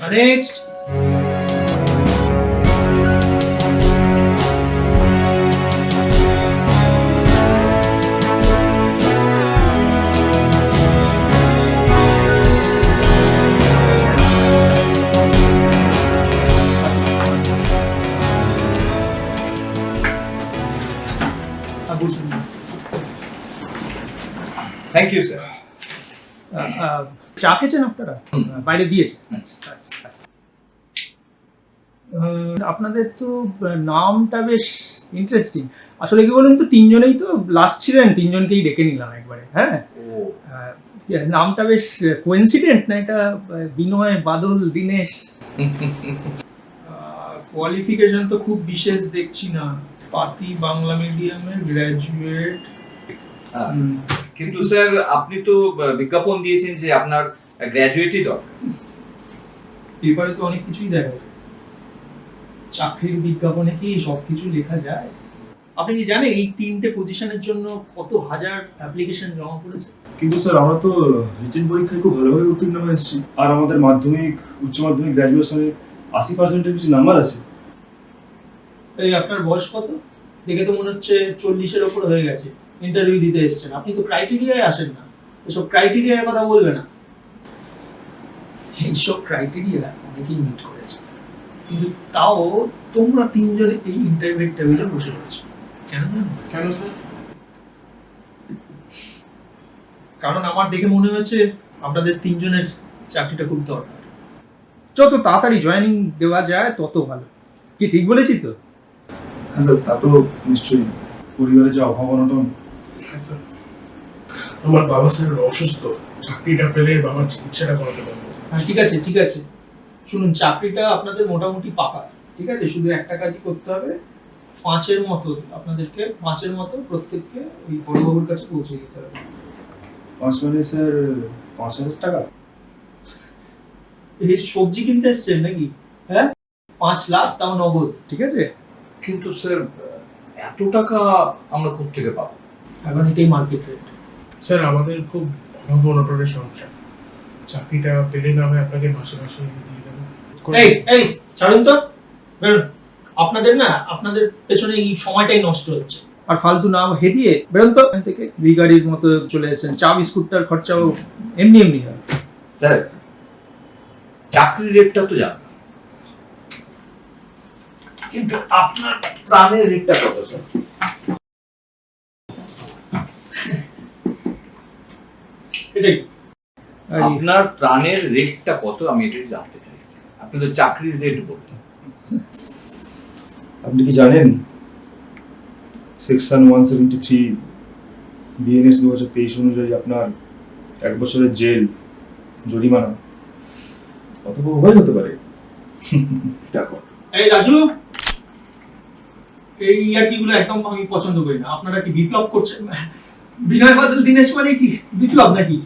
Next. Thank you sir. চা খেয়েছেন আপনারা? বাইরে দিয়েছে। আপনাদের তো নামটা বেশ ইন্টারেস্টিং। আসলে কি বলুন তো, তিনজনেই তো লাস্ট ছিলেন, তিনজনকেই ডেকে নিলাম একবারে। হ্যাঁ, নামটা বেশ কোইন্সিডেন্ট না এটা? বিনয়, বাদল, দীনেশ। কোয়ালিফিকেশন তো খুব বিশেষ দেখছি না। পাতি বাংলা মিডিয়ামের গ্র্যাজুয়েট। কিন্তু স্যার আপনি তো বিজ্ঞাপন দিয়েছেন যে আপনার গ্র্যাজুয়েটই দরকার। পেপারে তো অনেক কিছুই দেখা যায়। চাকরির বিজ্ঞাপনে কি সবকিছু লেখা যায়? আপনি কি জানেন এই 3টে পজিশনের জন্য কত হাজার অ্যাপ্লিকেশন জমা পড়েছে? কিন্তু স্যার আমরা তো রিটেন পরীক্ষায় খুব ভালোভাবে উত্তীর্ণ হয়েছি, আর আমাদের মাধ্যমিক, উচ্চ মাধ্যমিক, গ্র্যাজুয়েশনে 80%-এর বেশি নাম্বার আছে। এই আপনার বয়স কত? দেখে তো মনে হচ্ছে 40-এর ওপর হয়ে গেছে। ইন্টারভিউ দিতে এসেছেন, আপনি তো ক্রাইটেরিয়ায় আসেন না। এসব ক্রাইটেরিয়ার কথা বলবে না। এইসব ক্রাইটেরিয়া অনেকেই মিট করেছে, কিন্তু তাও তোমরা তিনজনে এই ইন্টারভিউ টেবিলে বসে রয়েছো কেন? কেন স্যার? কারণ আমার দেখে মনে হয়েছে আপনাদের তিনজনের চাকরিটা খুব দরকার। যত তাড়াতাড়ি জয়েনিং দেওয়া যায় তত ভালো। কি ঠিক বলেছি তো? হ্যাঁ স্যার, তা তো নিশ্চয়ই। পরিবারে যে অভাব অনটন। আমার বাবা স্যার অসুস্থ, চাকরিটা পেলে বাবার চিকিৎসাটা করাতে পারবো। হ্যাঁ, ঠিক আছে ঠিক আছে। শুনুন, চাকরিটা আপনাদের মোটামুটি পাকা, ঠিক আছে? শুধু একটা কাজই করতে হবে, 5-এর মতো আপনাদেরকে 5-এর মতো প্রত্যেককে ওই বড়বাবুর কাছে পৌঁছে দিতে হবে। 5 মানে স্যার 5,000 টাকা? এই সবজি কিনতে এসছেন নাকি? হ্যাঁ, 5 লাখ, তাও নগদ, ঠিক আছে? কিন্তু স্যার এত টাকা আমরা কোত্থেকে পাবো? এখন এটাই মার্কেট রেট। স্যার আমাদের খুব অভাব অনটনের সংসার, চাকরিটা পেলে না হয় আপনাকে মাসে মাসে দিয়ে দেবো। এই এই ছাড়ুন তো, বেরোন। আপনাদের পেছনে এই সময়টাই নষ্ট হচ্ছে। আর ফালতু নাম হেদিয়ে বেরোন তো এখান থেকে। ভিখারির মতো চলে এসেছেন। চা বিস্কুটটার খরচাও এমনি এমনি হয়। স্যার চাকরির রেটটা তো জানেন, কিন্তু আপনার প্রাণের রেটটা কত স্যার? এটাই আপনার প্রাণের রেটটা কত আমি এটাই জানতে চাই। আপনি তো চাকরির রেট বলতেন। আপনি কি জানেন সেকশন 173 বিএনএস 2023 অনুযায়ী আপনার 1 বছরের জেল, জরিমানা অথবা উভয় হতে পারে। দেখো এই রাজু, এই ইয়ার্কিগুলো একদম আমি পছন্দ করি না। আপনারা কি বিপ্লব করছেন? বিনয় বাদল দীনেশ মানে কি বিপ্লব নাকি?